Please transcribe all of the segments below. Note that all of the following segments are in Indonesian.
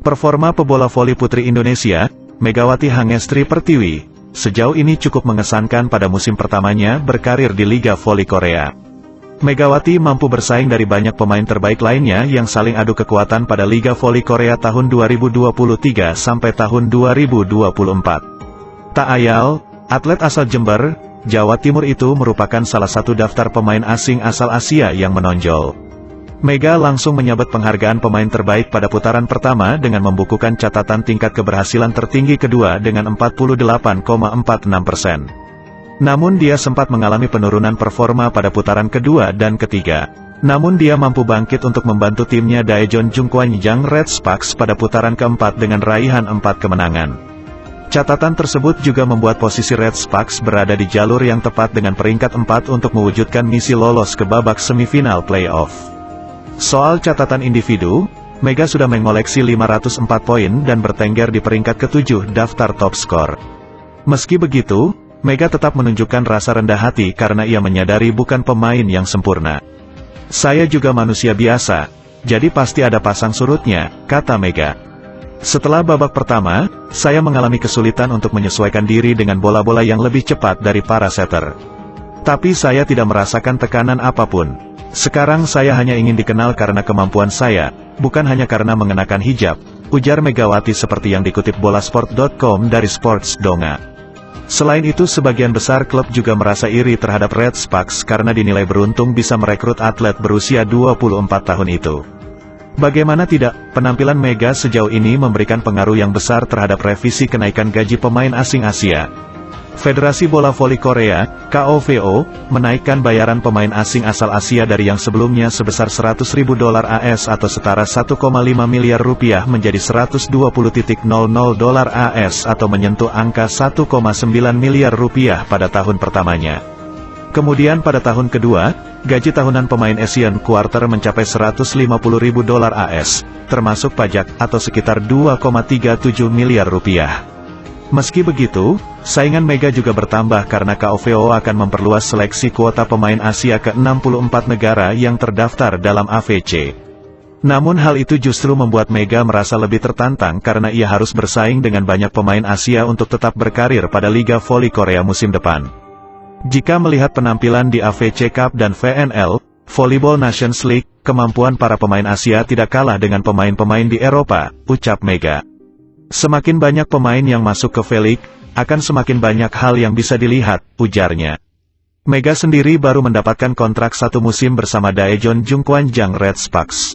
Performa pebola voli putri Indonesia, Megawati Hangestri Pertiwi, sejauh ini cukup mengesankan pada musim pertamanya berkarir di Liga Voli Korea. Megawati mampu bersaing dari banyak pemain terbaik lainnya yang saling adu kekuatan pada Liga Voli Korea tahun 2023 sampai tahun 2024. Tak ayal, atlet asal Jember, Jawa Timur itu merupakan salah satu daftar pemain asing asal Asia yang menonjol. Mega langsung menyabet penghargaan pemain terbaik pada putaran pertama dengan membukukan catatan tingkat keberhasilan tertinggi kedua dengan 48,46%. Namun dia sempat mengalami penurunan performa pada putaran kedua dan ketiga. Namun dia mampu bangkit untuk membantu timnya Daejeon Jungkwanjang Red Sparks pada putaran keempat dengan raihan 4 kemenangan. Catatan tersebut juga membuat posisi Red Sparks berada di jalur yang tepat dengan peringkat 4 untuk mewujudkan misi lolos ke babak semifinal playoff. Soal catatan individu, Mega sudah mengoleksi 504 poin dan bertengger di peringkat ke-7 daftar top skor. Meski begitu, Mega tetap menunjukkan rasa rendah hati karena ia menyadari bukan pemain yang sempurna. "Saya juga manusia biasa, jadi pasti ada pasang surutnya," kata Mega. "Setelah babak pertama, saya mengalami kesulitan untuk menyesuaikan diri dengan bola-bola yang lebih cepat dari para setter. Tapi saya tidak merasakan tekanan apapun. Sekarang saya hanya ingin dikenal karena kemampuan saya, bukan hanya karena mengenakan hijab," ujar Megawati seperti yang dikutip bolasport.com dari Sports Donga. Selain itu sebagian besar klub juga merasa iri terhadap Red Sparks karena dinilai beruntung bisa merekrut atlet berusia 24 tahun itu. Bagaimana tidak, penampilan Mega sejauh ini memberikan pengaruh yang besar terhadap revisi kenaikan gaji pemain asing Asia. Federasi Bola Voli Korea, KOVO, menaikkan bayaran pemain asing asal Asia dari yang sebelumnya sebesar $100.000 AS atau setara 1,5 miliar rupiah menjadi $120.00 AS atau menyentuh angka 1,9 miliar rupiah pada tahun pertamanya. Kemudian pada tahun kedua, gaji tahunan pemain Asian Quarter mencapai $150.000 AS, termasuk pajak atau sekitar 2,37 miliar rupiah. Meski begitu, saingan Mega juga bertambah karena KOVO akan memperluas seleksi kuota pemain Asia ke 64 negara yang terdaftar dalam AVC. Namun hal itu justru membuat Mega merasa lebih tertantang karena ia harus bersaing dengan banyak pemain Asia untuk tetap berkarir pada Liga Voli Korea musim depan. Jika melihat penampilan di AVC Cup dan VNL, Volleyball Nations League, kemampuan para pemain Asia tidak kalah dengan pemain-pemain di Eropa, ucap Mega. "Semakin banyak pemain yang masuk ke V-League, akan semakin banyak hal yang bisa dilihat," ujarnya. Mega sendiri baru mendapatkan kontrak 1 musim bersama Daejeon Jungkwanjang Red Sparks.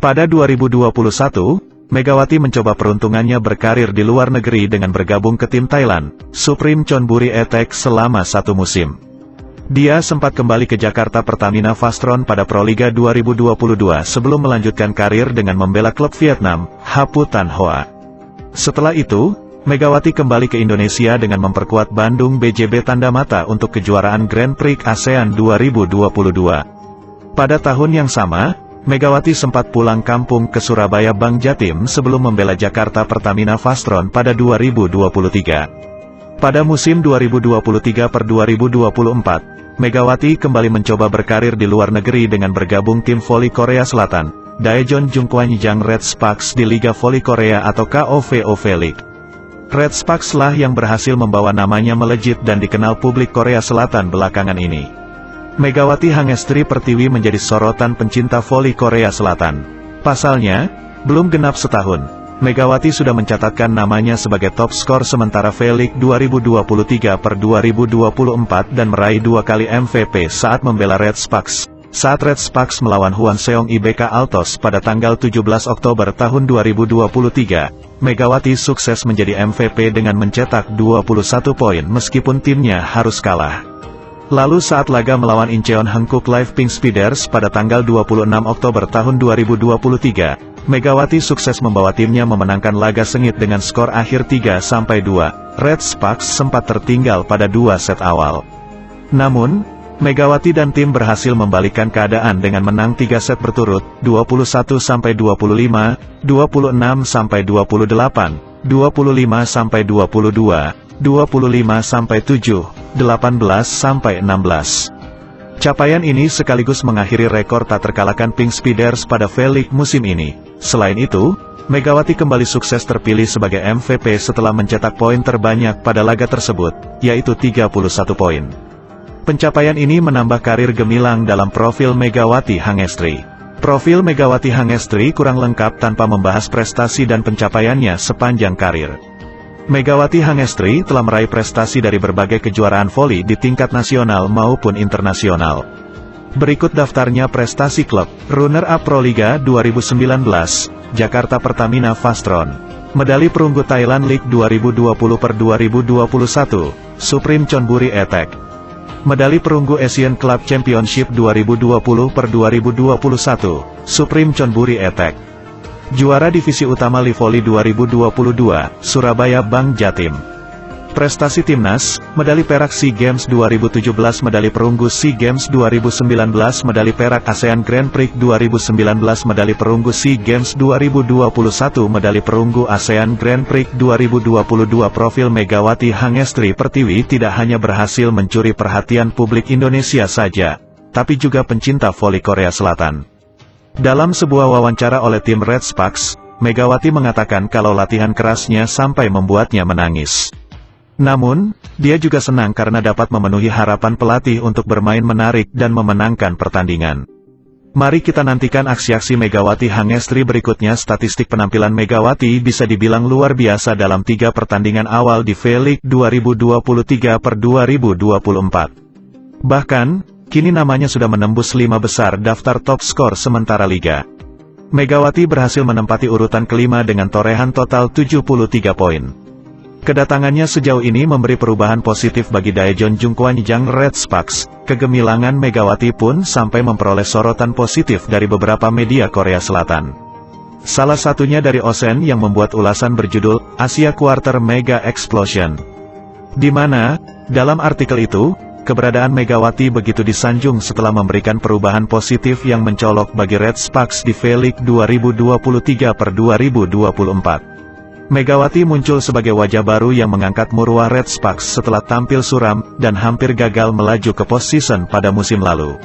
Pada 2021, Megawati mencoba peruntungannya berkarir di luar negeri dengan bergabung ke tim Thailand, Supreme Chonburi Etek selama 1 musim. Dia sempat kembali ke Jakarta Pertamina Vastron pada Proliga 2022 sebelum melanjutkan karir dengan membela klub Vietnam, Hapu Tan Hoa. Setelah itu, Megawati kembali ke Indonesia dengan memperkuat Bandung BJB Tanda Mata untuk kejuaraan Grand Prix ASEAN 2022. Pada tahun yang sama, Megawati sempat pulang kampung ke Surabaya Bank Jatim sebelum membela Jakarta Pertamina Vastron pada 2023. Pada musim 2023-2024, Megawati kembali mencoba berkarir di luar negeri dengan bergabung tim voli Korea Selatan, Daejeon Jungkwanjang Red Sparks di Liga Voli Korea atau KOVO V-League. Red Sparks lah yang berhasil membawa namanya melejit dan dikenal publik Korea Selatan belakangan ini. Megawati Hangestri Pertiwi menjadi sorotan pencinta voli Korea Selatan. Pasalnya, belum genap setahun, Megawati sudah mencatatkan namanya sebagai top skor sementara V-League 2023-2024 dan meraih 2 kali MVP saat membela Red Sparks. Saat Red Sparks melawan Hwangseong IBK Altos pada tanggal 17 Oktober tahun 2023, Megawati sukses menjadi MVP dengan mencetak 21 poin meskipun timnya harus kalah. Lalu saat laga melawan Incheon Hankook Live Pink Speeders pada tanggal 26 Oktober tahun 2023, Megawati sukses membawa timnya memenangkan laga sengit dengan skor akhir 3-2. Red Sparks sempat tertinggal pada 2 set awal. Namun, Megawati dan tim berhasil membalikkan keadaan dengan menang 3 set berturut, 21-25, 26-28, 25-22, 25-7, 18-16. Capaian ini sekaligus mengakhiri rekor tak terkalahkan Pink Speeders pada V-League musim ini. Selain itu, Megawati kembali sukses terpilih sebagai MVP setelah mencetak poin terbanyak pada laga tersebut, yaitu 31 poin. Pencapaian ini menambah karir gemilang dalam profil Megawati Hangestri. Profil Megawati Hangestri kurang lengkap tanpa membahas prestasi dan pencapaiannya sepanjang karir. Megawati Hangestri telah meraih prestasi dari berbagai kejuaraan voli di tingkat nasional maupun internasional. Berikut daftarnya prestasi klub: runner-up Proliga 2019, Jakarta Pertamina Fastron. Medali perunggu Thailand League 2020/2021, Supreme Chonburi Attack. Medali perunggu Asian Club Championship 2020/2021, Supreme Chonburi Attack. Juara Divisi Utama Livoli 2022, Surabaya Bank Jatim. Prestasi Timnas, medali perak SEA Games 2017, medali perunggu SEA Games 2019, medali perak ASEAN Grand Prix 2019, medali perunggu SEA Games 2021, medali perunggu ASEAN Grand Prix 2022. Profil Megawati Hangestri Pertiwi tidak hanya berhasil mencuri perhatian publik Indonesia saja, tapi juga pencinta voli Korea Selatan. Dalam sebuah wawancara oleh tim Red Sparks, Megawati mengatakan kalau latihan kerasnya sampai membuatnya menangis. Namun, dia juga senang karena dapat memenuhi harapan pelatih untuk bermain menarik dan memenangkan pertandingan. Mari kita nantikan aksi-aksi Megawati Hangestri berikutnya. Statistik penampilan Megawati bisa dibilang luar biasa dalam 3 pertandingan awal di V-League 2023/2024. Bahkan, kini namanya sudah menembus 5 besar daftar top skor sementara liga. Megawati berhasil menempati urutan kelima dengan torehan total 73 poin. Kedatangannya sejauh ini memberi perubahan positif bagi Daejeon Jungkwanjang Red Sparks. Kegemilangan Megawati pun sampai memperoleh sorotan positif dari beberapa media Korea Selatan. Salah satunya dari Osen yang membuat ulasan berjudul Asia Quarter Mega Explosion. Di mana, dalam artikel itu, keberadaan Megawati begitu disanjung setelah memberikan perubahan positif yang mencolok bagi Red Sparks di V-League 2023/2024. Megawati muncul sebagai wajah baru yang mengangkat marwah Red Sparks setelah tampil suram dan hampir gagal melaju ke postseason pada musim lalu.